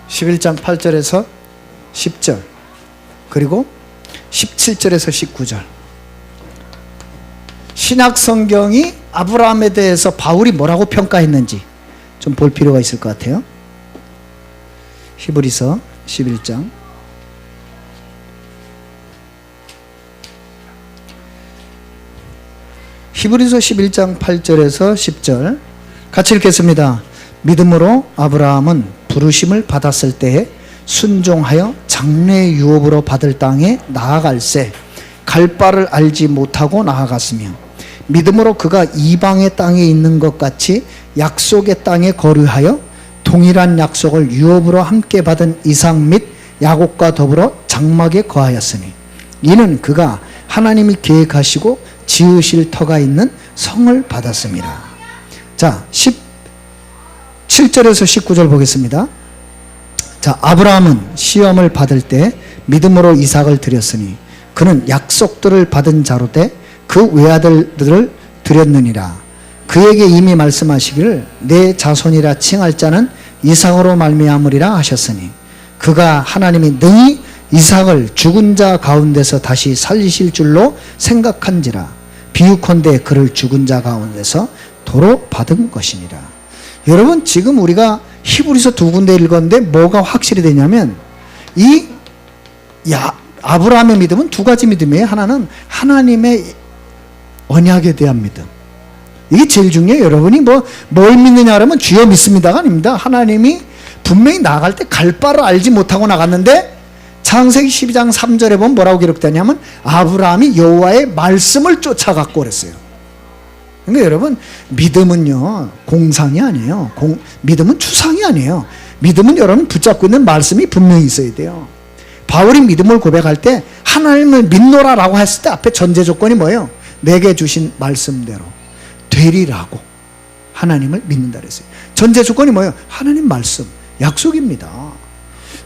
11장 8절에서 10절, 그리고 17절에서 19절. 신약 성경이 아브라함에 대해서 바울이 뭐라고 평가했는지 좀 볼 필요가 있을 것 같아요. 히브리서 11장 히브리서 11장 8절에서 10절 같이 읽겠습니다. 믿음으로 아브라함은 부르심을 받았을 때에 순종하여 장래 유업으로 받을 땅에 나아갈새 갈 바를 알지 못하고 나아갔으며, 믿음으로 그가 이방의 땅에 있는 것 같이 약속의 땅에 거류하여 동일한 약속을 유업으로 함께 받은 이삭 및 야곱과 더불어 장막에 거하였으니, 이는 그가 하나님이 계획하시고 지으실 터가 있는 성을 받았습니다. 자, 17절에서 19절 보겠습니다. 자, 아브라함은 시험을 받을 때 믿음으로 이삭을 드렸으니 그는 약속들을 받은 자로 돼 그 외아들들을 드렸느니라. 그에게 이미 말씀하시기를 내 자손이라 칭할 자는 이삭으로 말미암으리라 하셨으니, 그가 하나님이 능히 이삭을 죽은 자 가운데서 다시 살리실 줄로 생각한지라. 비유컨대 그를 죽은 자 가운데서 도로 받은 것이니라. 여러분, 지금 우리가 히브리서 두 군데 읽었는데 뭐가 확실히 되냐면, 아브라함의 믿음은 두 가지 믿음이에요. 하나는 하나님의 언약에 대한 믿음. 이게 제일 중요해요. 여러분이 뭘 믿느냐 하면 주여 믿습니다가 아닙니다. 하나님이 분명히 나갈 때 갈 바를 알지 못하고 나갔는데, 창세기 12장 3절에 보면 뭐라고 기록되냐면 아브라함이 여호와의 말씀을 쫓아갔고 그랬어요. 그러니까 여러분, 믿음은요 공상이 아니에요. 믿음은 추상이 아니에요. 믿음은 여러분 붙잡고 있는 말씀이 분명히 있어야 돼요. 바울이 믿음을 고백할 때 하나님을 믿노라라고 했을 때 앞에 전제 조건이 뭐예요? 내게 주신 말씀대로 되리라고 하나님을 믿는다 그랬어요. 전제 조건이 뭐예요? 하나님 말씀, 약속입니다.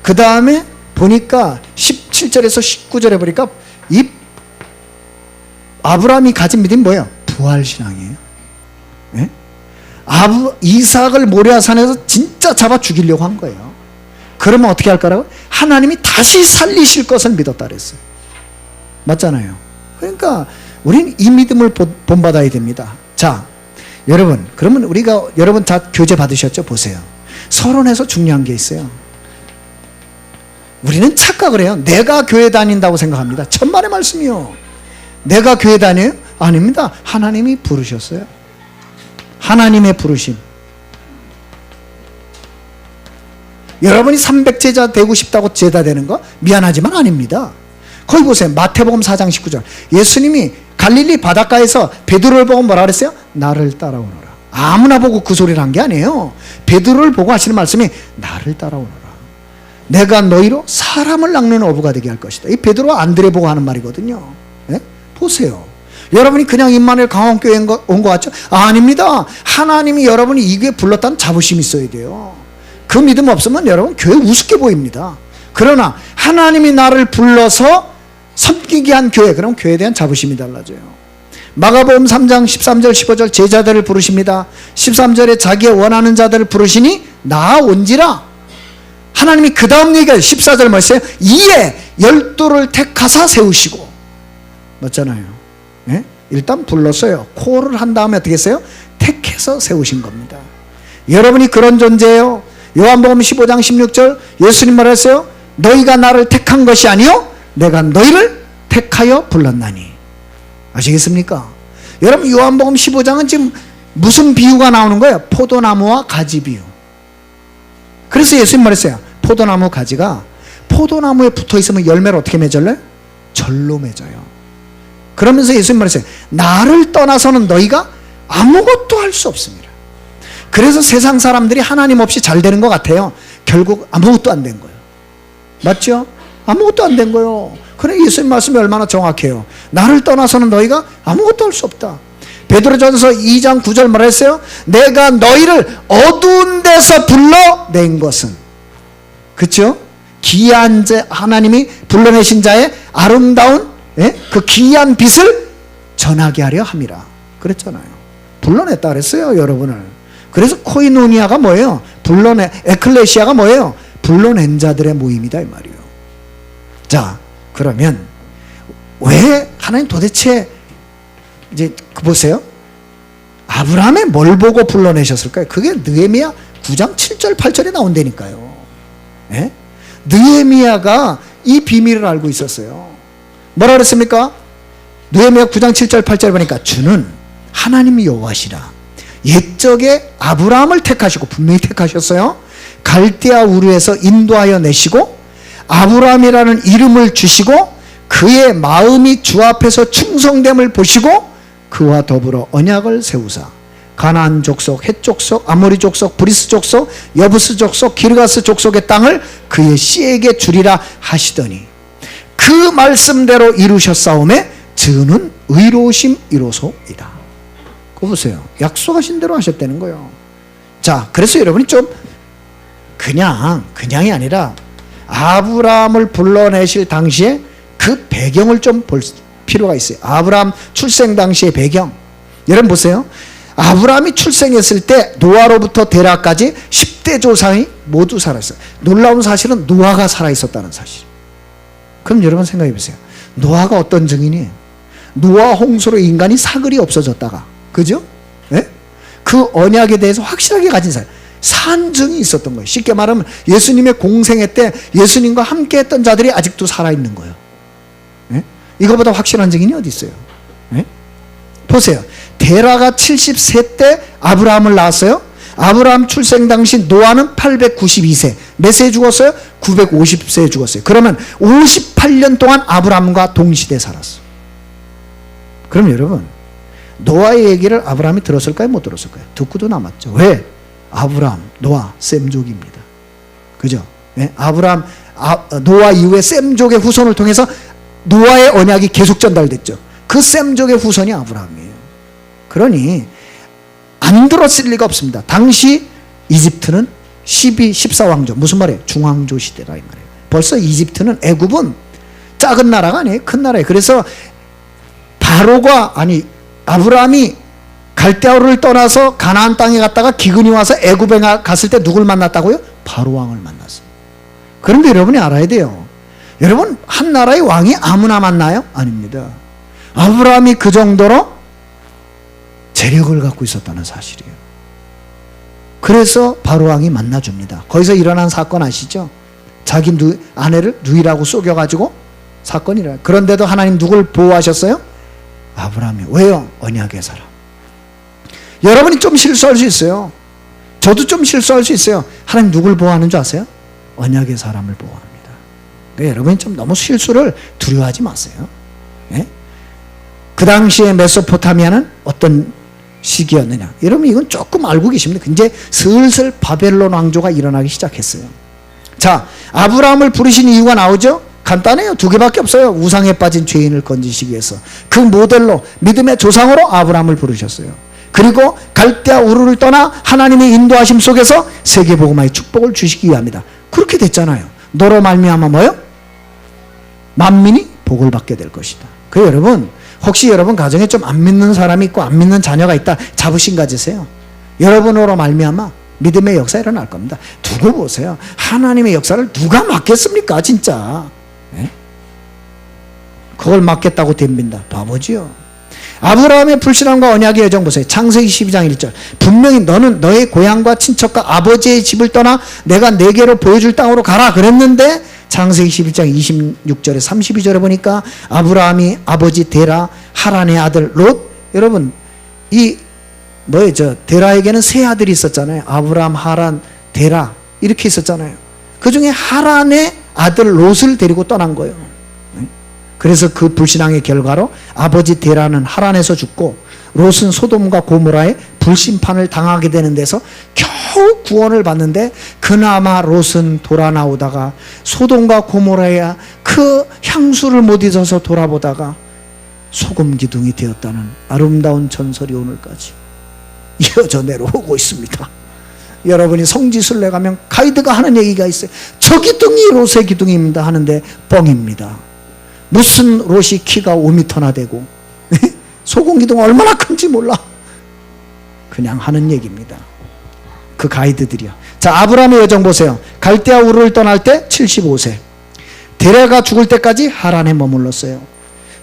그 다음에 보니까 17절에서 19절에 보니까 이 아브라함이 가진 믿음이 뭐예요? 부활신앙이에요. 네? 이삭을 모리아산에서 진짜 잡아 죽이려고 한 거예요. 그러면 어떻게 할 거라고? 하나님이 다시 살리실 것을 믿었다 그랬어요. 맞잖아요. 그러니까 우리는 이 믿음을 본받아야 됩니다. 자, 여러분, 그러면 여러분 다 교제 받으셨죠? 보세요. 서론에서 중요한 게 있어요. 우리는 착각을 해요. 내가 교회 다닌다고 생각합니다. 천만의 말씀이요. 내가 교회 다녀요? 아닙니다. 하나님이 부르셨어요. 하나님의 부르심. 여러분이 300제자 되고 싶다고 제자 되는 거 미안하지만 아닙니다. 거기 보세요. 마태복음 4장 19절. 예수님이 갈릴리 바닷가에서 베드로를 보고 뭐라 그랬어요? 나를 따라오너라. 아무나 보고 그 소리를 한 게 아니에요. 베드로를 보고 하시는 말씀이 나를 따라오너라. 내가 너희로 사람을 낚는 어부가 되게 할 것이다. 이 베드로와 안드레 보고 하는 말이거든요. 네? 보세요. 여러분이 그냥 임마누엘 강원교회 온 것 같죠? 아닙니다. 하나님이 여러분이 이 교회에 불렀다는 자부심이 있어야 돼요. 그 믿음 없으면 여러분 교회 우습게 보입니다. 그러나 하나님이 나를 불러서 섬기게 한 교회, 그럼 교회에 대한 자부심이 달라져요. 마가복음 3장 13절 15절 제자들을 부르십니다. 13절에 자기의 원하는 자들을 부르시니 나아온지라. 하나님이 그 다음 얘기가 14절 뭐였어요? 이에 12를 택하사 세우시고. 맞잖아요. 네? 일단 불렀어요. 콜을 한 다음에 어떻게 했어요? 택해서 세우신 겁니다. 여러분이 그런 존재예요. 요한복음 15장 16절 예수님 말했어요. 너희가 나를 택한 것이 아니요 내가 너희를 택하여 불렀나니. 아시겠습니까? 여러분, 요한복음 15장은 지금 무슨 비유가 나오는 거예요? 포도나무와 가지 비유. 그래서 예수님 말했어요. 포도나무 가지가 포도나무에 붙어 있으면 열매를 어떻게 맺을래요? 절로 맺어요. 그러면서 예수님 말했어요. 나를 떠나서는 너희가 아무것도 할 수 없습니다. 그래서 세상 사람들이 하나님 없이 잘 되는 것 같아요. 결국 아무것도 안 된 거예요. 맞죠? 아무것도 안 된 거예요. 그래, 예수님 말씀이 얼마나 정확해요. 나를 떠나서는 너희가 아무것도 할 수 없다. 베드로전서 2장 9절 말했어요. 내가 너희를 어두운 데서 불러낸 것은, 그렇죠? 기이한 자, 하나님이 불러내신 자의 아름다운 그 기이한 빛을 전하게 하려 함이라 그랬잖아요. 불러냈다 그랬어요, 여러분을. 그래서 코이노니아가 뭐예요? 에클레시아가 뭐예요? 불러낸 자들의 모임이다 이 말이에요. 자, 그러면 왜 하나님 도대체 이제 보세요. 아브라함의 뭘 보고 불러내셨을까요? 그게 느헤미야 9장 7절 8절에 나온다니까요. 예? 느헤미야가 이 비밀을 알고 있었어요. 뭐라 그랬습니까? 느헤미야 9장 7절 8절 보니까 주는 하나님 여호와시라. 옛적에 아브라함을 택하시고, 분명히 택하셨어요. 갈대아 우르에서 인도하여 내시고 아브라함이라는 이름을 주시고 그의 마음이 주 앞에서 충성됨을 보시고 그와 더불어 언약을 세우사 가나안 족속, 헷 족속, 아모리 족속, 브리스 족속, 여부스 족속, 기르가스 족속의 땅을 그의 씨에게 주리라 하시더니 그 말씀대로 이루셨사오매 저는 의로우심 이로소이다. 그거 보세요. 약속하신 대로 하셨다는 거예요. 자, 그래서 여러분이 좀 그냥이 아니라 아브라함을 불러내실 당시에 그 배경을 좀 볼 필요가 있어요. 아브라함 출생 당시의 배경. 여러분 보세요. 아브라함이 출생했을 때 노아로부터 데라까지 10대 조상이 모두 살아있어요. 놀라운 사실은 노아가 살아있었다는 사실. 그럼 여러분 생각해 보세요. 노아가 어떤 증인이에요? 노아 홍수로 인간이 사글이 없어졌다가, 그죠? 네? 그 언약에 대해서 확실하게 가진 사람, 산증이 있었던 거예요. 쉽게 말하면 예수님의 공생애 때 예수님과 함께 했던 자들이 아직도 살아있는 거예요. 네? 이거보다 확실한 증인이 어디 있어요? 네? 보세요. 데라가 70세 때 아브라함을 낳았어요. 아브라함 출생 당시 노아는 892세. 몇 세에 죽었어요? 950세에 죽었어요. 그러면 58년 동안 아브라함과 동시대에 살았어. 그럼 여러분, 노아의 얘기를 아브라함이 들었을까요? 못 들었을까요? 듣고도 남았죠. 왜? 아브라함, 노아, 셈족입니다. 그죠? 네? 아브라함, 노아 이후에 셈족의 후손을 통해서 노아의 언약이 계속 전달됐죠. 그 셈족의 후손이 아브라함이에요. 그러니 안 들었을 리가 없습니다. 당시 이집트는 14왕조, 무슨 말이에요? 중왕조 시대라 이 말이에요. 벌써 이집트는, 애굽은 작은 나라가 아니에요. 큰 나라예요. 그래서 아브라함이 갈대아우르를 떠나서 가나안 땅에 갔다가 기근이 와서 애굽에 갔을 때 누굴 만났다고요? 바로 왕을 만났어요. 그런데 여러분이 알아야 돼요. 여러분, 한 나라의 왕이 아무나 만나요? 아닙니다. 아브라함이 그 정도로 재력을 갖고 있었다는 사실이에요. 그래서 바로 왕이 만나줍니다. 거기서 일어난 사건 아시죠? 자기 아내를 누이라고 속여가지고 사건이 일어나요. 그런데도 하나님 누굴 보호하셨어요? 아브라함이. 왜요? 언약의 사람. 여러분이 좀 실수할 수 있어요. 저도 좀 실수할 수 있어요. 하나님 누굴 보호하는 줄 아세요? 언약의 사람을 보호합니다. 그러니까 여러분이 좀 너무 실수를 두려워하지 마세요. 예? 그 당시에 메소포타미아는 어떤 시기였느냐? 여러분 이건 조금 알고 계십니다. 이제 슬슬 바벨론 왕조가 일어나기 시작했어요. 자, 아브라함을 부르신 이유가 나오죠? 간단해요. 두 개밖에 없어요. 우상에 빠진 죄인을 건지시기 위해서. 그 모델로 믿음의 조상으로 아브라함을 부르셨어요. 그리고 갈대아 우르를 떠나 하나님의 인도하심 속에서 세계복음화의 축복을 주시기 위함이다. 그렇게 됐잖아요. 너로 말미암아 뭐요? 만민이 복을 받게 될 것이다. 그 여러분, 혹시 여러분 가정에 좀 안 믿는 사람이 있고 안 믿는 자녀가 있다, 자부심 가지세요. 여러분으로 말미암아 믿음의 역사 일어날 겁니다. 두고 보세요. 하나님의 역사를 누가 막겠습니까? 진짜. 네? 그걸 막겠다고 덤빈다. 바보지요. 아브라함의 불신함과 언약의 여정 보세요. 창세기 12장 1절. 분명히 너는 너의 고향과 친척과 아버지의 집을 떠나 내가 내게로 보여줄 땅으로 가라 그랬는데, 창세기 11장 26절에 32절에 보니까 아브라함이 아버지 데라, 하란의 아들 롯. 여러분 데라에게는 세 아들이 있었잖아요. 아브라함, 하란, 데라 이렇게 있었잖아요. 그 중에 하란의 아들 롯을 데리고 떠난 거예요. 그래서 그 불신앙의 결과로 아버지 데라는 하란에서 죽고 롯은 소돔과 고모라의 불심판을 당하게 되는 데서 겨우 구원을 받는데, 그나마 롯은 돌아 나오다가 소돔과 고모라의 그 향수를 못 잊어서 돌아보다가 소금 기둥이 되었다는 아름다운 전설이 오늘까지 이어져 내려오고 있습니다. 여러분이 성지순례 가면 가이드가 하는 얘기가 있어요. 저 기둥이 롯의 기둥입니다 하는데 뻥입니다. 무슨 롯이 키가 5m나 되고 소금 기둥 얼마나 큰지 몰라. 그냥 하는 얘기입니다. 그 가이드들이요. 자, 아브라함의 여정 보세요. 갈대아 우르를 떠날 때 75세. 데레가 죽을 때까지 하란에 머물렀어요.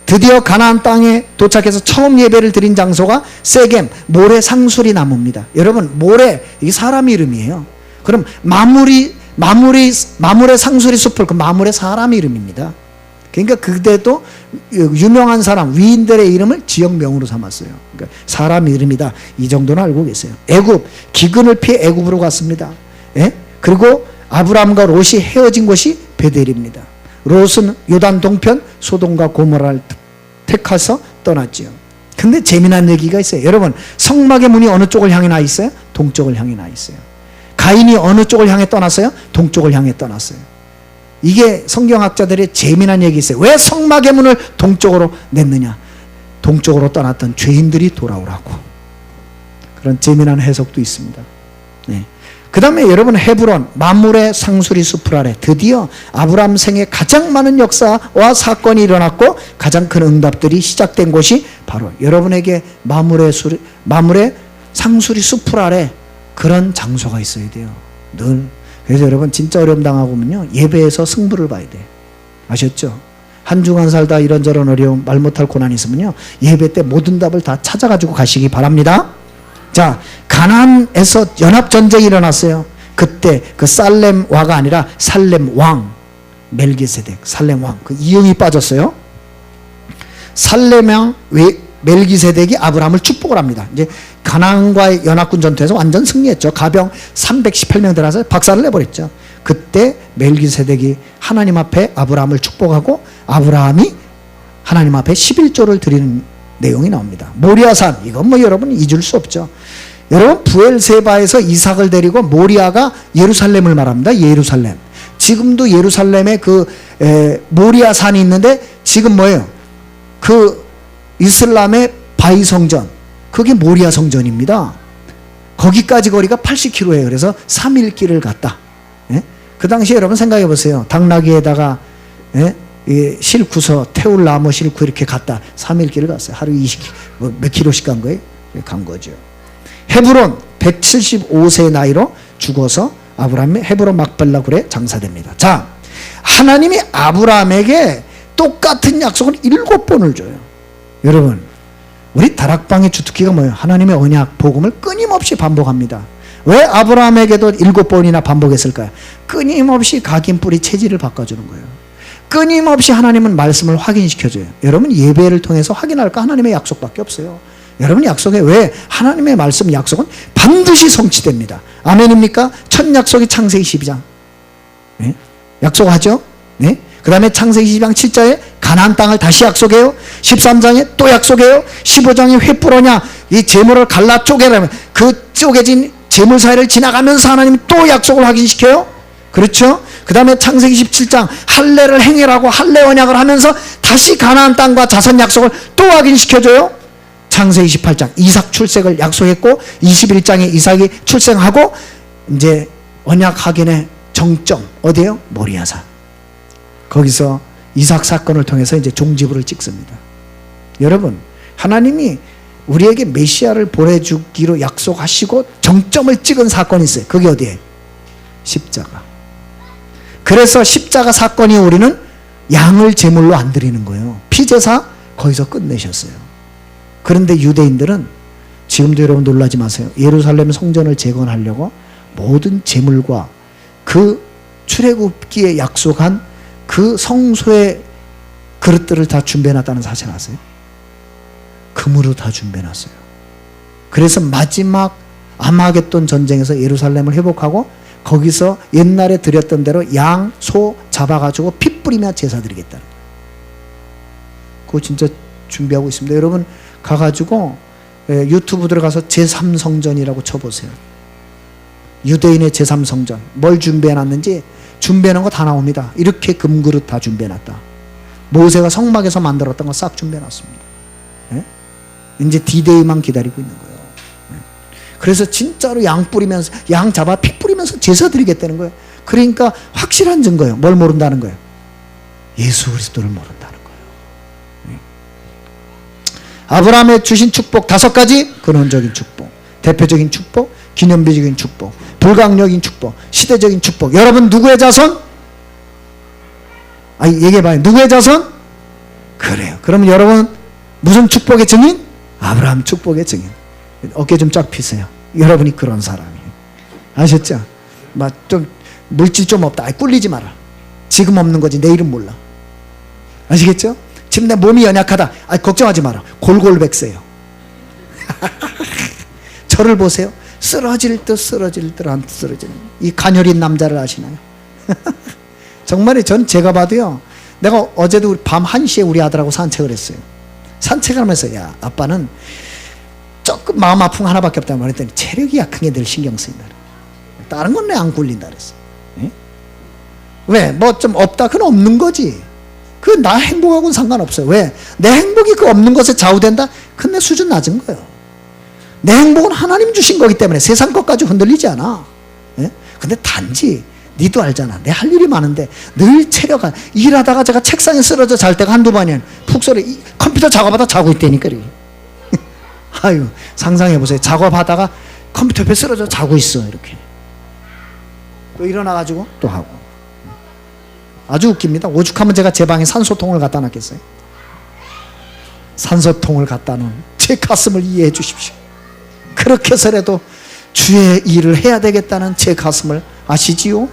드디어 가나안 땅에 도착해서 처음 예배를 드린 장소가 세겜 모래 상수리 나무입니다. 여러분, 모래 이게 사람 이름이에요. 그럼 마무레 상수리 숲을, 그 마무레 사람 이름입니다. 그러니까 그때도 유명한 사람, 위인들의 이름을 지역명으로 삼았어요. 그러니까 사람 이름이다, 이 정도는 알고 계세요. 애굽, 기근을 피해 애굽으로 갔습니다. 예? 그리고 아브라함과 롯이 헤어진 곳이 베델입니다. 롯은 요단 동편 소돔과 고모라를 택해서 떠났지요. 근데 재미난 얘기가 있어요. 여러분, 성막의 문이 어느 쪽을 향해 나 있어요? 동쪽을 향해 나 있어요. 가인이 어느 쪽을 향해 떠났어요? 동쪽을 향해 떠났어요. 이게 성경학자들의 재미난 얘기 있어요. 왜 성막의 문을 동쪽으로 냈느냐? 동쪽으로 떠났던 죄인들이 돌아오라고. 그런 재미난 해석도 있습니다. 네. 그 다음에 여러분, 헤브론 만물의 상수리 숲을 아래 드디어 아브라함 생에 가장 많은 역사와 사건이 일어났고 가장 큰 응답들이 시작된 곳이 바로 여러분에게 만물의 상수리 숲을 아래 그런 장소가 있어야 돼요. 늘. 그래서 여러분, 진짜 어려움 당하고면요, 예배에서 승부를 봐야 돼. 아셨죠? 한 주간 살다 이런저런 어려움, 말 못할 고난이 있으면요, 예배 때 모든 답을 다 찾아가지고 가시기 바랍니다. 자, 가나안에서 연합전쟁이 일어났어요. 그때 그 살렘 와가 아니라 살렘 왕 멜기세덱, 살렘 왕, 그 이응이 빠졌어요. 살렘 왕 멜기세덱이 아브라함을 축복을 합니다. 이제 가나안과의 연합군 전투에서 완전 승리했죠. 가병 318명 들어가서 박살을 내버렸죠. 그때 멜기세덱이 하나님 앞에 아브라함을 축복하고 아브라함이 하나님 앞에 11조를 드리는 내용이 나옵니다. 모리아산, 이건 뭐 여러분 잊을 수 없죠. 여러분, 부엘세바에서 이삭을 데리고 모리아가 예루살렘을 말합니다. 예루살렘. 지금도 예루살렘에 그 모리아산이 있는데 지금 뭐예요? 그 이슬람의 바이 성전, 그게 모리아 성전입니다. 거기까지 거리가 80km예요. 그래서 3일 길을 갔다. 예? 그 당시에 여러분 생각해 보세요. 당나귀에다가 싣고서 태울 나무 싣고 이렇게 갔다. 3일 길을 갔어요. 하루 20km, 몇 킬로씩 간 거예요? 간 거죠. 헤브론 175세 나이로 죽어서 아브라함이 헤브론 막벨라 굴에 장사됩니다. 자, 하나님이 아브라함에게 똑같은 약속을 7번을 줘요. 여러분, 우리 다락방의 주특기가 뭐예요? 하나님의 언약 복음을 끊임없이 반복합니다. 왜 아브라함에게도 7번이나 반복했을까요? 끊임없이 각인 뿌리 체질을 바꿔주는 거예요. 끊임없이 하나님은 말씀을 확인시켜줘요. 여러분, 예배를 통해서 확인할 거 하나님의 약속밖에 없어요. 여러분, 약속에 왜? 하나님의 말씀 약속은 반드시 성취됩니다. 아멘입니까? 첫 약속이 창세기 12장. 네? 약속하죠? 네? 그 다음에 창세기 12장 7절에 가나안 땅을 다시 약속해요. 13장에 또 약속해요. 15장에 횃불오냐, 이 재물을 갈라 쪼개라면 그 쪼개진 재물 사이를 지나가면서 하나님이 또 약속을 확인시켜요. 그렇죠? 그 다음에 창세기 17장 할례를 행해라고 할례 언약을 하면서 다시 가나안 땅과 자선 약속을 또 확인시켜줘요. 창세기 28장 이삭 출생을 약속했고 21장에 이삭이 출생하고 이제 언약 확인의 정점 어디예요? 모리아산. 거기서 이삭 사건을 통해서 이제 종지부를 찍습니다. 여러분, 하나님이 우리에게 메시아를 보내주기로 약속하시고 정점을 찍은 사건이 있어요. 그게 어디에? 십자가. 그래서 십자가 사건이 우리는 양을 제물로 안 드리는 거예요. 피제사 거기서 끝내셨어요. 그런데 유대인들은 지금도 여러분 놀라지 마세요. 예루살렘 성전을 재건하려고 모든 제물과 그 출애굽기에 약속한 그 성소의 그릇들을 다 준비해놨다는 사실 아세요? 금으로 다 준비해놨어요. 그래서 마지막 아마겟돈 전쟁에서 예루살렘을 회복하고 거기서 옛날에 드렸던 대로 양, 소 잡아가지고 피 뿌리며 제사 드리겠다는 거예요. 그거 진짜 준비하고 있습니다. 여러분 가가지고 유튜브 들어가서 제3성전이라고 쳐보세요. 유대인의 제3성전 뭘 준비해놨는지 준비해놓은 거 다 나옵니다. 이렇게 금그릇 다 준비해놨다. 모세가 성막에서 만들었던 거 싹 준비해놨습니다. 네? 이제 D-Day만 기다리고 있는 거예요. 네? 그래서 진짜로 양 뿌리면서 양 잡아 피 뿌리면서 제사 드리겠다는 거예요. 그러니까 확실한 증거예요. 뭘 모른다는 거예요? 예수 그리스도를 모른다는 거예요. 네? 아브라함의 주신 축복 5가지, 근원적인 축복, 대표적인 축복, 기념비적인 축복, 불가항력인 축복, 시대적인 축복. 여러분 누구의 자손? 얘기해봐요. 누구의 자손? 그래요. 그러면 여러분 무슨 축복의 증인? 아브라함 축복의 증인. 어깨 좀 쫙 펴세요. 여러분이 그런 사람이에요. 아셨죠? 막 좀 물질 좀 없다. 꿀리지 마라. 지금 없는 거지 내일은 몰라. 아시겠죠? 지금 내 몸이 연약하다. 걱정하지 마라. 골골백세요. 저를 보세요. 쓰러질 듯 쓰러질 듯 안 쓰러지는 이 가녀린 남자를 아시나요? 정말에 전 제가 봐도요. 내가 어제도 밤 1시에 우리 아들하고 산책을 했어요. 산책을 하면서 야 아빠는 조금 마음 아픈 거 하나밖에 없다고 말했더니 체력이 약한 게 늘 신경 쓰인다. 다른 건 내 안 굴린다 그랬어. 예? 왜? 뭐 좀 없다? 그건 없는 거지. 그 나 행복하고는 상관없어요. 왜? 내 행복이 그 없는 것에 좌우된다? 그건 내 수준 낮은 거예요. 내 행복은 하나님 주신 거기 때문에 세상 것까지 흔들리지 않아. 예? 근데 단지 니도 알잖아. 내 할 일이 많은데 늘 체력가 일하다가 제가 책상에 쓰러져 잘 때가 한두 번이야. 푹 쓰러 컴퓨터 작업하다 자고 있다니까. 아유 상상해보세요. 작업하다가 컴퓨터 옆에 쓰러져 자고 있어. 이렇게 또 일어나가지고 또 하고. 아주 웃깁니다. 오죽하면 제가 제 방에 산소통을 갖다 놨겠어요. 산소통을 갖다 놓은 제 가슴을 이해해 주십시오. 그렇게 해서라도 주의 일을 해야 되겠다는 제 가슴을 아시지요?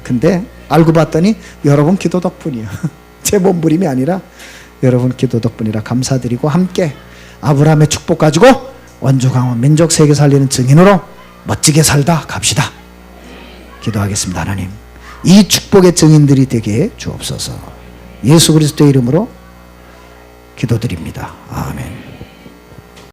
근데 알고 봤더니 여러분 기도 덕분이에요. 제 몸부림이 아니라 여러분 기도 덕분이라 감사드리고 함께 아브라함의 축복 가지고 원조강원 민족 세계 살리는 증인으로 멋지게 살다 갑시다. 기도하겠습니다. 하나님 이 축복의 증인들이 되게 주옵소서. 예수 그리스도의 이름으로 기도드립니다. 아멘.